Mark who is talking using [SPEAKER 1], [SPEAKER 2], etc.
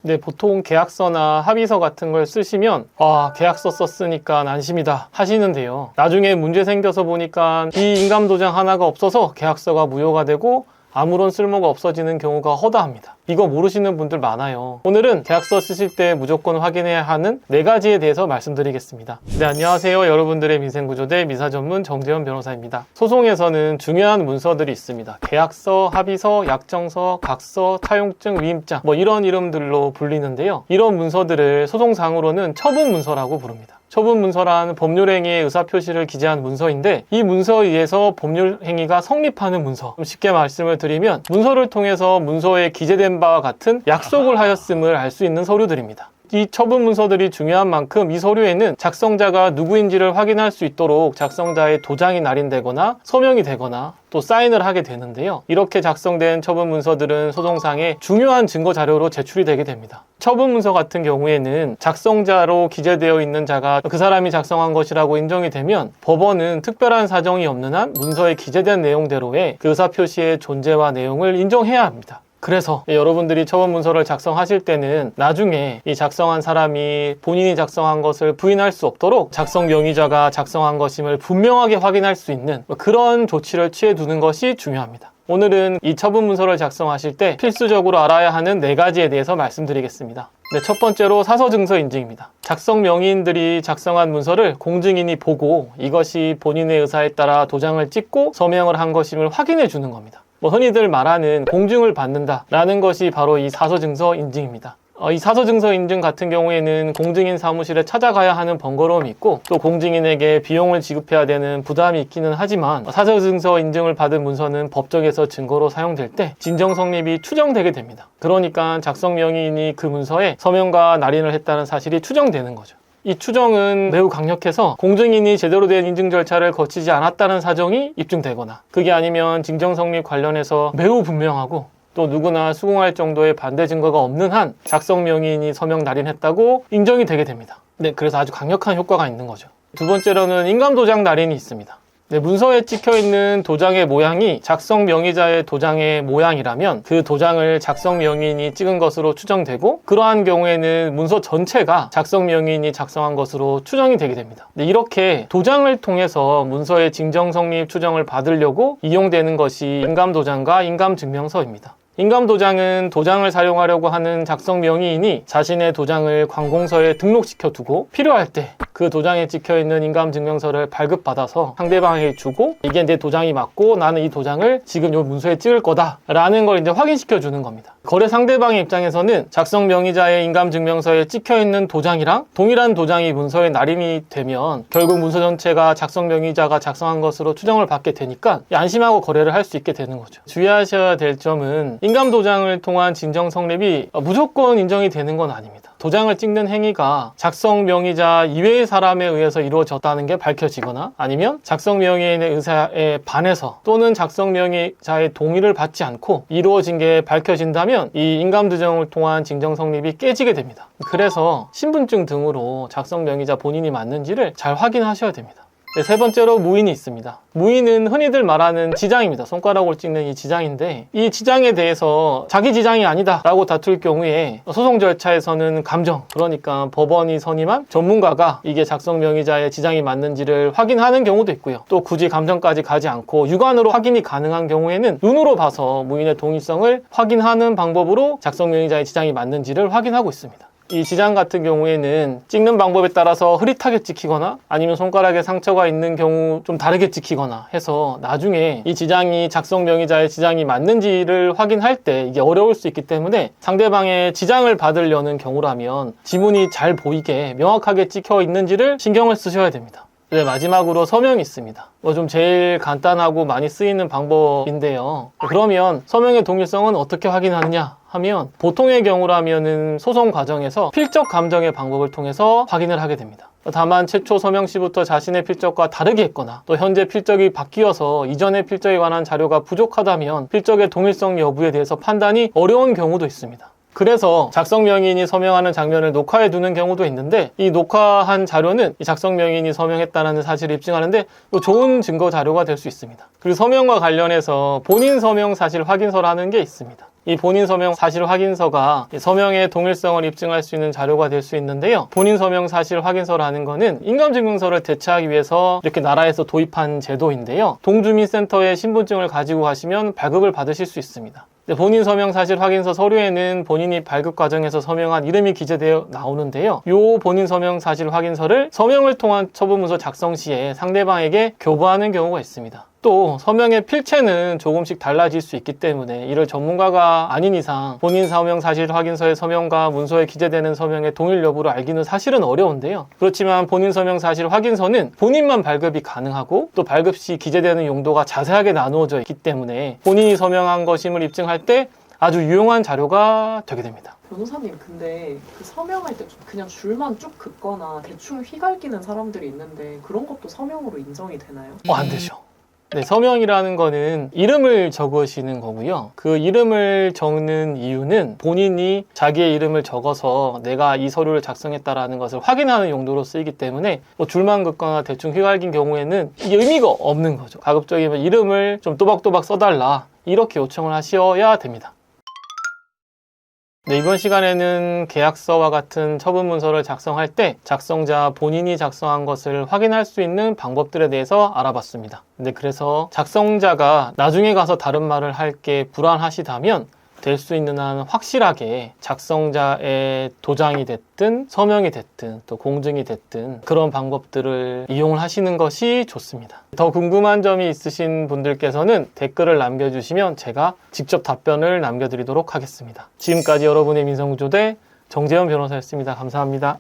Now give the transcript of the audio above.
[SPEAKER 1] 네, 보통 계약서나 합의서 같은 걸 쓰시면 계약서 썼으니까 안심이다 하시는데요. 나중에 문제 생겨서 보니까 이 인감도장 하나가 없어서 계약서가 무효가 되고 아무런 쓸모가 없어지는 경우가 허다합니다. 이거 모르시는 분들 많아요. 오늘은 계약서 쓰실 때 무조건 확인해야 하는 4가지에 대해서 말씀드리겠습니다. 네, 안녕하세요. 여러분들의 민생구조대 미사전문 정재현 변호사입니다. 소송에서는 중요한 문서들이 있습니다. 계약서, 합의서, 약정서, 각서, 차용증, 위임장 이런 이름들로 불리는데요. 이런 문서들을 소송상으로는 처분문서라고 부릅니다. 처분문서란 법률행위의 의사표시를 기재한 문서인데 이 문서에 의해서 법률행위가 성립하는 문서. 쉽게 말씀을 드리면 문서를 통해서 문서에 기재된 바와 같은 약속을 하였음을 알 수 있는 서류들입니다. 이 처분 문서들이 중요한 만큼 이 서류에는 작성자가 누구인지를 확인할 수 있도록 작성자의 도장이 날인되거나 서명이 되거나 또 사인을 하게 되는데요. 이렇게 작성된 처분 문서들은 소송상의 중요한 증거 자료로 제출이 되게 됩니다. 처분 문서 같은 경우에는 작성자로 기재되어 있는 자가 그 사람이 작성한 것이라고 인정이 되면 법원은 특별한 사정이 없는 한 문서에 기재된 내용대로의 그 의사표시의 존재와 내용을 인정해야 합니다. 그래서 여러분들이 처분 문서를 작성하실 때는 나중에 이 작성한 사람이 본인이 작성한 것을 부인할 수 없도록 작성 명의자가 작성한 것임을 분명하게 확인할 수 있는 그런 조치를 취해 두는 것이 중요합니다. 오늘은 이 처분 문서를 작성하실 때 필수적으로 알아야 하는 4가지에 대해서 말씀드리겠습니다. 네, 첫 번째로 사서증서 인증입니다. 작성 명의인들이 작성한 문서를 공증인이 보고 이것이 본인의 의사에 따라 도장을 찍고 서명을 한 것임을 확인해 주는 겁니다. 흔히들 말하는 공증을 받는다라는 것이 바로 이 사서증서 인증입니다. 이 사서증서 인증 같은 경우에는 공증인 사무실에 찾아가야 하는 번거로움이 있고 또 공증인에게 비용을 지급해야 되는 부담이 있기는 하지만 사서증서 인증을 받은 문서는 법정에서 증거로 사용될 때 진정 성립이 추정되게 됩니다. 그러니까 작성 명의인이 그 문서에 서명과 날인을 했다는 사실이 추정되는 거죠. 이 추정은 매우 강력해서 공증인이 제대로 된 인증 절차를 거치지 않았다는 사정이 입증되거나 그게 아니면 징정 성립 관련해서 매우 분명하고 또 누구나 수긍할 정도의 반대 증거가 없는 한 작성 명의인이 서명 날인했다고 인정이 되게 됩니다. 네, 그래서 아주 강력한 효과가 있는 거죠. 두 번째로는 인감도장 날인이 있습니다. 네, 문서에 찍혀있는 도장의 모양이 작성 명의자의 도장의 모양이라면 그 도장을 작성 명의인이 찍은 것으로 추정되고 그러한 경우에는 문서 전체가 작성 명의인이 작성한 것으로 추정이 되게 됩니다. 네, 이렇게 도장을 통해서 문서의 징정 성립 추정을 받으려고 이용되는 것이 인감도장과 인감증명서입니다. 인감도장은 도장을 사용하려고 하는 작성 명의인이 자신의 도장을 관공서에 등록시켜 두고 필요할 때 그 도장에 찍혀있는 인감증명서를 발급받아서 상대방에게 주고 이게 내 도장이 맞고 나는 이 도장을 지금 이 문서에 찍을 거다 라는 걸 이제 확인시켜 주는 겁니다. 거래 상대방의 입장에서는 작성 명의자의 인감증명서에 찍혀있는 도장이랑 동일한 도장이 문서에 날인이 되면 결국 문서 전체가 작성 명의자가 작성한 것으로 추정을 받게 되니까 안심하고 거래를 할 수 있게 되는 거죠. 주의하셔야 될 점은 인감도장을 통한 진정 성립이 무조건 인정이 되는 건 아닙니다. 도장을 찍는 행위가 작성 명의자 이외의 사람에 의해서 이루어졌다는 게 밝혀지거나 아니면 작성 명의인의 의사에 반해서 또는 작성 명의자의 동의를 받지 않고 이루어진 게 밝혀진다면 이 인감도장을 통한 진정 성립이 깨지게 됩니다. 그래서 신분증 등으로 작성 명의자 본인이 맞는지를 잘 확인하셔야 됩니다. 네, 세 번째로 무인이 있습니다. 무인은 흔히들 말하는 지장입니다. 손가락으로 찍는 이 지장인데 이 지장에 대해서 자기 지장이 아니다 라고 다툴 경우에 소송 절차에서는 감정, 그러니까 법원이 선임한 전문가가 이게 작성 명의자의 지장이 맞는지를 확인하는 경우도 있고요. 또 굳이 감정까지 가지 않고 육안으로 확인이 가능한 경우에는 눈으로 봐서 무인의 동의성을 확인하는 방법으로 작성 명의자의 지장이 맞는지를 확인하고 있습니다. 이 지장 같은 경우에는 찍는 방법에 따라서 흐릿하게 찍히거나 아니면 손가락에 상처가 있는 경우 좀 다르게 찍히거나 해서 나중에 이 지장이 작성 명의자의 지장이 맞는지를 확인할 때 이게 어려울 수 있기 때문에 상대방의 지장을 받으려는 경우라면 지문이 잘 보이게 명확하게 찍혀 있는지를 신경을 쓰셔야 됩니다. 네, 마지막으로 서명이 있습니다. 좀 제일 간단하고 많이 쓰이는 방법인데요. 그러면 서명의 동일성은 어떻게 확인하느냐 하면 보통의 경우라면은 소송 과정에서 필적 감정의 방법을 통해서 확인을 하게 됩니다. 다만 최초 서명 시부터 자신의 필적과 다르게 했거나 또 현재 필적이 바뀌어서 이전의 필적에 관한 자료가 부족하다면 필적의 동일성 여부에 대해서 판단이 어려운 경우도 있습니다. 그래서 작성 명의인이 서명하는 장면을 녹화해 두는 경우도 있는데 이 녹화한 자료는 이 작성 명의인이 서명했다는 사실을 입증하는데 좋은 증거 자료가 될 수 있습니다. 그리고 서명과 관련해서 본인 서명 사실 확인서라는 게 있습니다. 이 본인 서명 사실 확인서가 서명의 동일성을 입증할 수 있는 자료가 될 수 있는데요. 본인 서명 사실 확인서라는 거는 인감증명서를 대체하기 위해서 이렇게 나라에서 도입한 제도인데요. 동주민센터에 신분증을 가지고 가시면 발급을 받으실 수 있습니다. 본인 서명 사실 확인서 서류에는 본인이 발급 과정에서 서명한 이름이 기재되어 나오는데요. 이 본인 서명 사실 확인서를 서명을 통한 처분문서 작성 시에 상대방에게 교부하는 경우가 있습니다. 또 서명의 필체는 조금씩 달라질 수 있기 때문에 이를 전문가가 아닌 이상 본인 서명 사실 확인서의 서명과 문서에 기재되는 서명의 동일 여부를 알기는 사실은 어려운데요. 그렇지만 본인 서명 사실 확인서는 본인만 발급이 가능하고 또 발급 시 기재되는 용도가 자세하게 나누어져 있기 때문에 본인이 서명한 것임을 입증할 때 아주 유용한 자료가 되게 됩니다.
[SPEAKER 2] 변호사님, 근데 그 서명할 때 그냥 줄만 쭉 긋거나 대충 휘갈기는 사람들이 있는데 그런 것도 서명으로 인정이 되나요?
[SPEAKER 1] 안 되죠. 네, 서명이라는 거는 이름을 적으시는 거고요. 그 이름을 적는 이유는 본인이 자기의 이름을 적어서 내가 이 서류를 작성했다라는 것을 확인하는 용도로 쓰이기 때문에 뭐 줄만 긋거나 대충 휘갈긴 경우에는 이게 의미가 없는 거죠. 가급적이면 이름을 좀 또박또박 써달라 이렇게 요청을 하셔야 됩니다. 네, 이번 시간에는 계약서와 같은 처분문서를 작성할 때 작성자 본인이 작성한 것을 확인할 수 있는 방법들에 대해서 알아봤습니다. 근데 그래서 작성자가 나중에 가서 다른 말을 할 게 불안하시다면 될 수 있는 한 확실하게 작성자의 도장이 됐든 서명이 됐든 또 공증이 됐든 그런 방법들을 이용을 하시는 것이 좋습니다. 더 궁금한 점이 있으신 분들께서는 댓글을 남겨주시면 제가 직접 답변을 남겨드리도록 하겠습니다. 지금까지 여러분의 민성구조대 정재현 변호사였습니다. 감사합니다.